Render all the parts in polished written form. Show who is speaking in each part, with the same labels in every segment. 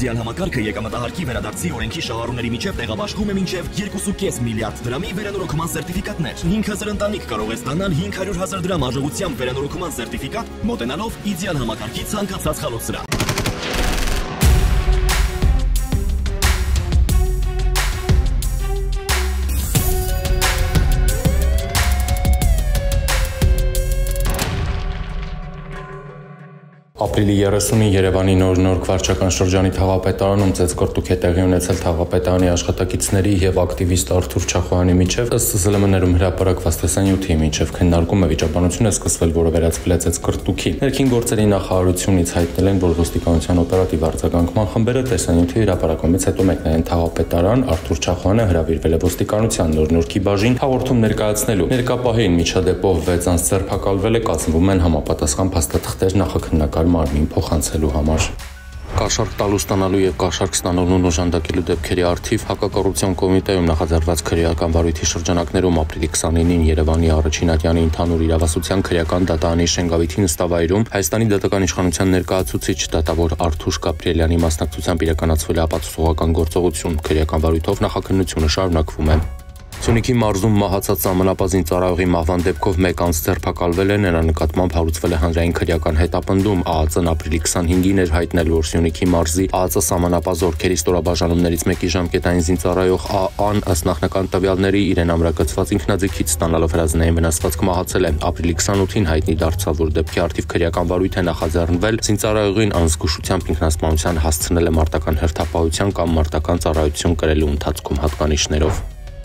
Speaker 1: Իդեալ համակարգը եկամտահարկի վերադարձի օրենքի շահառուների միջև տեղաբաշխում է մինչև 2.5 միլիարդ դրամի վերանորոգման սերտիֆիկատներ։ 5000 ընտանիք կարող է ստանալ 500,000 դրամ արժողությամբ վերանորոգման սերտիֆիկատ, մոտենալով Իդեալ համակարգի ցանկացած խալոց վրա։
Speaker 2: Ապրիլի 30-ին Երևանի նոր վարչական շրջանի թաղապետարանում ծեծկռտուք է տեղի ունեցել թաղապետարանի աշխատակիցների եւ ակտիվիստ Արթուր Չախոյանի միջև, ըստ ԶԼՄ-ներում հրապարակված տեսանյութի, միջև քննարկումը վիճաբանություն է սկսվել, որը վերածվել է ծեծկռտուքի։ Ներքին գործերի նախարարությունից հայտնել են, որ ոստիկանության օպերատիվ արձագանքման խմբերը տեսանյութի հրապարակումից հետո մեկնել են թաղապետարան, Արթուր Չախոյանը հրավիրվել է ոստիկանության նոր բաժին հաղորդում ներկայացնելու։ Ներկա պահին միջադեպով 6 անձ ձերբակալվել է, կազմվում են համապատասխան փաստաթղթեր նախաքննական մարմին փոխանցելու համար։ Կաշառք տալու ստանալու եւ կաշառք ստանալուն օժանդակելու դեպքերի առթիվ հակակոռուպցիոն կոմիտեում նախաձեռնված քրեական վարույթի շրջանակներում ապրիլի 29-ին Երևանի առաջին ատյանի ընդհանուր իրավասության քրեական դատարանի Շենգավիթի նստավայրում Հայաստանի դատական իշխանության ներկայացուցիչ դատավոր Արթուր Գաբրիելյանի մասնակցությամբ իրականացվել է ապացուցողական գործողություն։ Քրեական վարույթով նախաքննությունը շարունակվում է։ Սյունիքի մարզում մահացած սահմանապահ ծառայողի մահվան դեպքով 1 անձ ձերբակալվել է, նրա նկատմամբ հարուցվել է հանրային քրեական հետապնդում։ ԱԱԾ-ն ապրիլի 25-ին էր հայտնել, որ Սյունիքի մարզի ԱԱԾ սահմանապահ զորքերի ստորաբաժանումներից մեկի ժամկետային զինծառայող ԱԱ-ն ըստ նախնական տվյալների իրեն ամրակցված ինքնաձիգից ստանալով հրազենային վնասվածք մահացել է։ Ապրիլի 28-ին հայտնի դարձավ, որ դեպքի առթիվ քրեական վարույթ է նախաձեռնվել։ Զինծառայողին անզգուշությամբ ինքնասպանության հասցնել է մարտական հերթապահության կամ մարտական ծառայություն կրելու ընթացքում հատկանիշներով։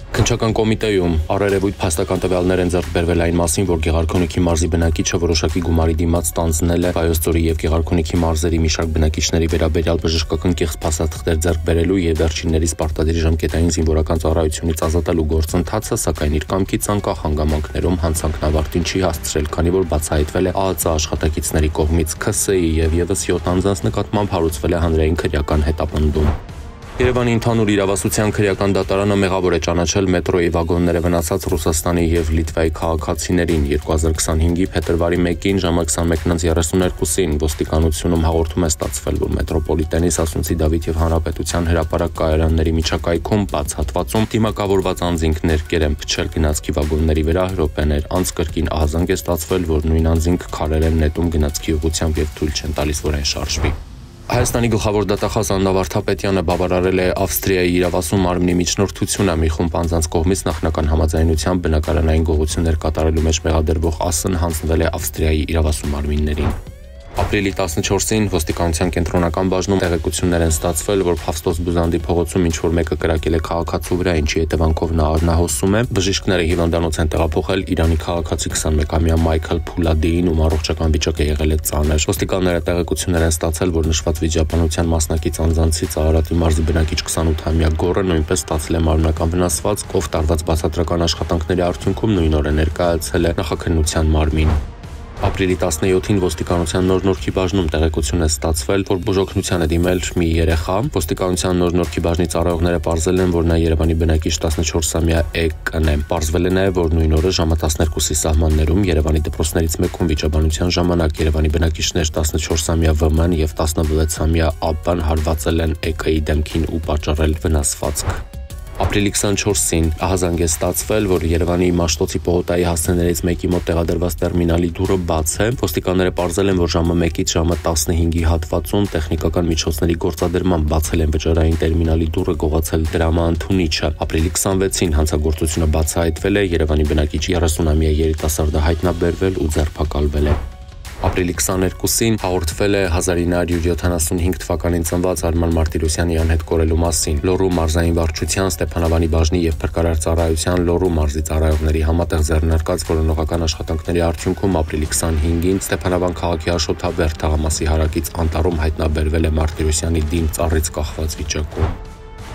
Speaker 2: Քննչական կոմիտեում առերևույթ փաստական տվյալներ են ձեռք բերվել այն մասին, որ Գեղարքունիքի մարզի բնակիչը որոշակի գումարի դիմաց ստանձնել է Վայոց ձորի եւ Գեղարքունիքի մարզերի մի շարք բնակիչների վերաբերյալ բժշկական կեղծ փաստաթղթեր ձեռք բերելու եւ վերջիններիս պարտադիր ժամկետային զինվորական ծառայությունից ազատելու գործընթացը, սակայն իր կամքից անկախ հանգամանքներում հանցանքն ավարտին չի հասցրել, քանի որ բացահայտվել է ԱԱԾ աշխատակիցների կողմից ՔՍ-ի եւ եւս 7 անձանց նկատմամբ հարուցվել է հանրային քրեական հետապնդում։ Երևանի ընդհանուր իրավասության քրեական դատարանը մեղավոր է ճանաչել մետրոյի վագոնները վնասած Ռուսաստանի եւ Լիտվայի քաղաքացիներին 2025-ի փետրվարի 1-ին ժամը 21:32-ին ոստիկանությունում հաղորդում է ստացվել, որ մետրոպոլիտենի Սասունցի Դավիթ եւ Հանրապետության հրապարակ կայարանների միջակայքում բաց հատվածում դիմակավորված անձինք ներկեր են փչել գնացքի վագոնների վրա րոպեներ անց կրկին ահազանգ է ստացվել, որ նույն անձինք քարեր են նետում գնացքի ուղղությամբ եւ թույլ չեն տալիս, որ այն շարժվի։ Հայաստանի գլխավոր դատախազ Աննա Վարդապետյանը բավարարել է Ավստրիայի իրավասու մարմնի միջնորդությունը մի խումբ անձանց կողմից նախնական համաձայնությամբ բնակարանային գողություններ կատարելու մեջ մեղադրվող ասն հանձնվել է Ավստրիայի իրավասու մարմիններին։ Ապրիլի 14-ին ոստիկանության կենտրոնական բաժնում տեղեկություններ են ստացվել, որ Փավստոս Բուզանդի փողոցում ինչ-որ մեկը կրակել է քաղաքացու վրա, ինչի հետևանքով նա արնահոսում է։ Բժիշկները հիվանդանոց են տեղափոխել Իրանի քաղաքացի 21-ամյա Մայքլ Փուլադիին, ում առողջական վիճակը եղել է ծանր։ Ոստիկանները տեղեկություններ են ստացել, որ նշված վիճաբանության մասնակից անձանցից Արարատի մարզի բնակիչ 28-ամյա Գոռը նույնպես ստացել է մարմնական վնասվածք, ով տարված բացատրական աշխատանքների արդյունքում նույն օրը ներկայացել է նախաքննության մարմին։ Ապրիլի 17-ին ոստիկանության նոր-նորքի բաժնում տեղեկություն է ստացվել, որ բուժօգնության է դիմել մի երեխա։ Ոստիկանության նոր-նորքի բաժնի ծառայողները պարզել են, որ նա Երևանի բնակիչ 14-ամյա Էկ-ն է։ Պարզվել է նաև, որ նույն օրը ժամը 12-ի սահմաններում Երևանի դպրոցներից մեկում վիճաբանության ժամանակ Երևանի բնակիչներ 14-ամյա ՎՄ-ն եւ 16-ամյա ԱՊ-ն հարվածել են Էկ-ի դեմքին ու պատճառել վնասվածք։ Ապրիլի 24-ին ահազանգ է ստացվել, որ Երևանի Մաշտոցի պողոտայի հասցեներից մեկի մոտ տեղադրված տերմինալի դուռը բաց է։ Ոստիկանները պարզել են, որ ժամը 1-ից ժամը 15-ի հատվածում տեխնիկական միջոցների գործադրմամբ բացել են վճարային տերմինալի դուռը գողացել դրամաընդունիչը։ Ապրիլի 26-ին հանցագործությունը բացահայտվել է, Երևանի բնակիչ 30-ամյա երիտասարդը հայտնաբերվել ու ձերբակալվել է։ Ապրիլի 22-ին հաղորդվել է 1975 թվականին ծնված Արման Մարտիրոսյանի անհետ կորելու մասին։ Լոռու մարզային վարչության, Ստեփանավանի բաժնի եւ Փրկարար ծառայության Լոռու մարզի ծառայողների համատեղ ձեռնարկած որոնողական աշխատանքների արդյունքում ապրիլի 25-ին Ստեփանավան քաղաքի Աշոթաբերդ թաղամասի հարակից անտառում հայտնաբերվել է Մարտիրոսյանի դին ծառից կախված վիճակում։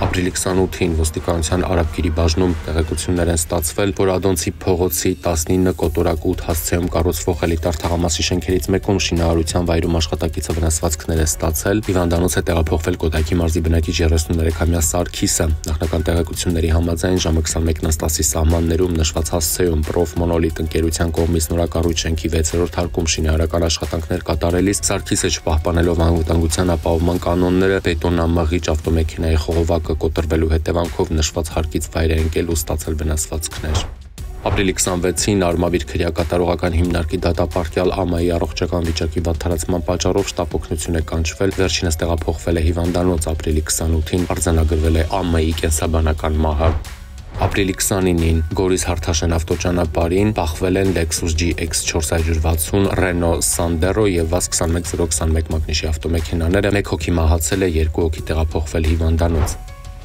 Speaker 2: Ապրիլի 28-ին ոստիկանության Արաբգիրի բաժնում տեղեկություններ են ստացվել, որ Ադոնցի փողոցի 19 կոտորակ 8 հասցեում կառուցվող էլիտար թաղամասի շենքերից մեկում շինարարության վայրում աշխատակիցը վնասվածքներ է ստացել։ Հիվանդանոց է տեղափոխվել Կոտայքի մարզի բնակիչ 33-ամյա Սարգիսը։ Նախնական տեղեկությունների համաձայն ժամը 21:10-ի սահմաններում նշված հասցեում Պրոֆ Մոնոլիթ ընկերության կողմից նորակառույց շենքի 6-րդ հարկում շինարարական աշխատանքներ կատարելիս Սարգիսը չպահպանելով անվտանգության ապահովման կանոնները բետոնամաղիչ ավտոմեքենայի խողովակը կոտրվելու հետևանքով նշված հարկից վայր է ընկել ու ստացել վնասվածքներ։ Ապրիլի 26-ին Արմավիր քրեակատարողական հիմնարկի դատապարտյալ ԱՄԱ-ի առողջական վիճակի վատթարացման պատճառով շտապ օգնություն է կանչվել, վերջինս տեղափոխվել է հիվանդանոց, ապրիլի 28-ին արձանագրվել է ԱՄԱ-ի կենսաբանական մահը։ Ապրիլի 29-ին Գորիս Հարթաշեն ավտոճանապարհին բախվել են Lexus GX 460, Renault Sandero եւ VAZ 21021 մագնիշի ավտոմեքենաները, 1 հոգի մահացել է, 2 հոգի տեղափոխվել հիվանդանոց։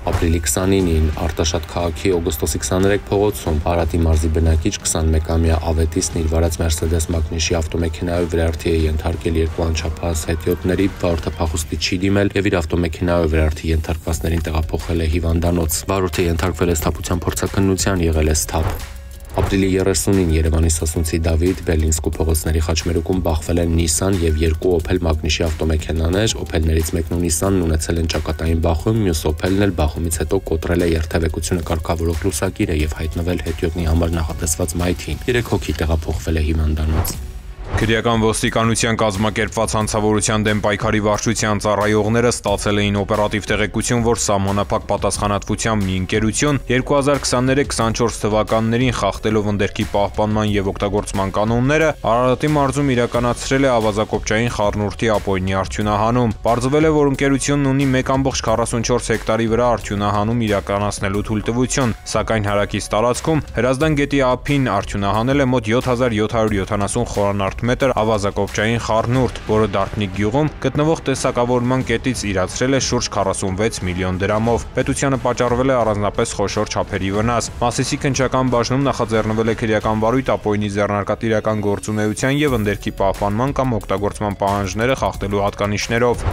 Speaker 2: Ապրիլի 29-ին Արտաշատ քաղաքի օգոստոսի 23 փողոցում Արատի մարզի բնակիչ 21-ամյա Ավետիսն իր վարած Mercedes մագնիշի ավտոմեքենայով վրայորդի է ենթարկել 2 անչափահաս հետիոտների, վարորդը փախուստի չի դիմել եւ իր ավտոմեքենայով վրայորդի ենթարկվածներին տեղափոխել է հիվանդանոց։ Վարորդը ենթարկվել է սթափության փորձաքննության, եղել է սթափ։ Ապրիլի 30-ին Երևանի Սասունցի Դավիթ, Բելինսկու փողոցների խաչմերուկում բախվել են Nissan եւ 2 Opel մագնիշի ավտոմեքենաներ, Opel-ներից մեկն ու Nissan-ն ունեցել են ճակատային բախում, մյուս Opel-ն էլ բախումից հետո կոտրել է երթևեկությունը կարգավորող լուսագիրը եւ հայտնվել հետիոտնի համար նախատեսված մայթին։ 3 հոգի տեղափոխվել է հիվանդանոց։
Speaker 3: Քրեական ոստիկանության կազմակերպված հանցավորության դեմ պայքարի վարչության ծառայողները ստացել էին օպերատիվ տեղեկություն, որ սահմանափակ պատասխանատվությամբ մի ընկերություն 2023-24 թվականներին խախտելով ընդերքի պահպանման եւ օգտագործման կանոնները Արարատի մարզում իրականացրել է ավազակոպչային խառնուրդի ապօրինի արդյունահանում։ Պարզվել է, որ ընկերությունն ունի 1.44 հեկտարի վրա արդյունահանում իրականացնելու թույլտվություն, սակայն հարակից տարածքում Հրազդան գետի ափին արդյունահանել է մոտ 7770 խորանարդ մետր ավազակոպչային խառնուրդ, որը Դարբնիկ գյուղում գտնվող տեսակավորման կետից իրացրել է շուրջ 46 միլիոն դրամով։ Պետությանը պատճառվել է առանձնապես խոշոր չափերի վնաս։ Մասիսի քննչական բաժնում նախաձեռնվել է քրեական վարույթ ապօրինի ձեռնարկատիրական գործունեության եւ ընդերքի պահպանման կամ օգտագործման պահանջները խախտելու հատկանիշներով։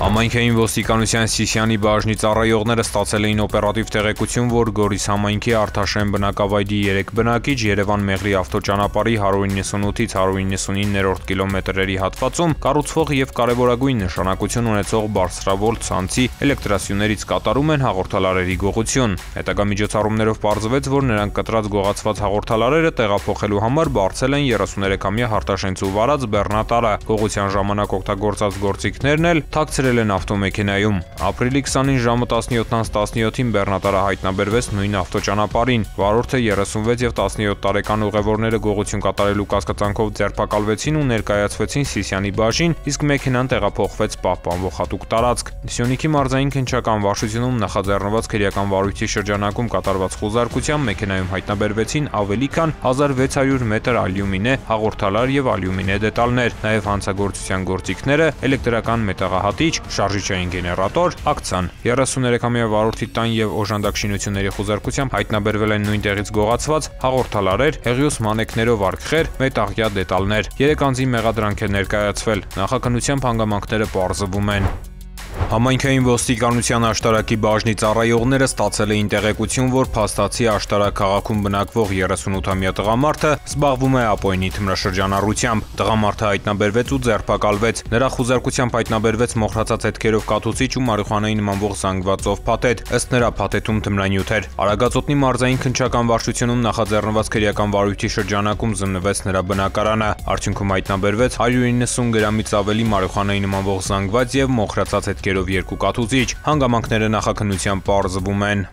Speaker 3: Համայնքային ոստիկանության Սիսիանի բաժնի ծառայողները ստացել էին օպերատիվ տեղեկություն, որ Գորիս համայնքի Արթաշեն բնակավայրի 3 բնակիչ Երևան-Մեղրի ավտոճանապարհի 198-ից 199-րդ կիլոմետրերի հատվածում կառուցվող եւ կարևորագույն նշանակություն ունեցող բարձրավոլտ ցանցի էլեկտրասյուներից կատարում են հաղորդալարերի գողություն։ Հետագա միջոցառումներով պարզվեց, որ նրանք կտրած գողացված հաղորդալարերը տեղափոխելու համար բարձել են 33-ամյա Հարտաշենցու վարած բեռնատարը։ Գողության ժամանակ օգտագործած գործիքներն էլ թաքցրել են ավտոմեքենայում։ Ապրիլի 20-ին ժամը 17:17-ին բեռնատարը հայտնաբերվեց նույն ավտոճանապարհին։ Վարորդը 36 եւ 17 տարեկան ուղևորները գողություն կատարելու կասկածանքով ձերբակալվեցին ու ներկայացվեցին Սիսիանի բաժին, իսկ մեքենան տեղափոխվեց պահպանվող հատուկ տարածք։ Սյունիքի մարզային քննչական վարչությունում նախաձեռնված քրեական վարույթի շրջանակում կատարված խոզարկությամբ մեքենայում հայտնաբերվեցին ավելի քան 1600 մետր ալյումինե հաղորդալար եւ ալյումինե դետալներ, նաեւ հանցագործության գործիքները, էլեկտրական մետաղահատիչ, շարժիչային գեներատոր, ակցիան։ 33-ամյա վարորդի տան եւ օժանդակ շինությունների խոզարկությամբ հայտնաբերվել են նույն տեղից գողացված հաղորդալարեր, հեղիոս մանեքներով արգխեր, մետաղյա դետալներ։ 3 անձի մեղադրանք է ներկայացվել։ Նախաքննությամբ հանգամանքները պարզվում են։ Համայնքային ոստիկանության աշտարակի բաժնի ծառայողները ստացել էին տեղեկություն, որ Փաստացի աշտարակ քաղաքում բնակվող 38-ամյա տղամարդը զբաղվում է ապօրինի թմրաշրջանառությամբ։ Տղամարդը հայտնաբերվեց ու ձերբակալվեց։ Նրա խուզարկությամբ հայտնաբերվեց մոխրացած հետքերով կաթուցիչ ու մարիխուանայի նմանվող զանգվածով փաթեթ։ Ըստ նրա փաթեթում թմրանյութ էր։ Արագածոտնի մարզային քննչական վարչությունում նախաձեռնված քրեական վարույթի շրջանակում զննվեց նրա բնակարանը։ Արդյունքում հայտնաբերվեց 190 գրամից ավելի մարիխուանայի նմանվող զանգված եւ մոխրացած հետքերով 2 կաթուցիչ։ Հանգամանքները նախաքննությամբ պարզվում են։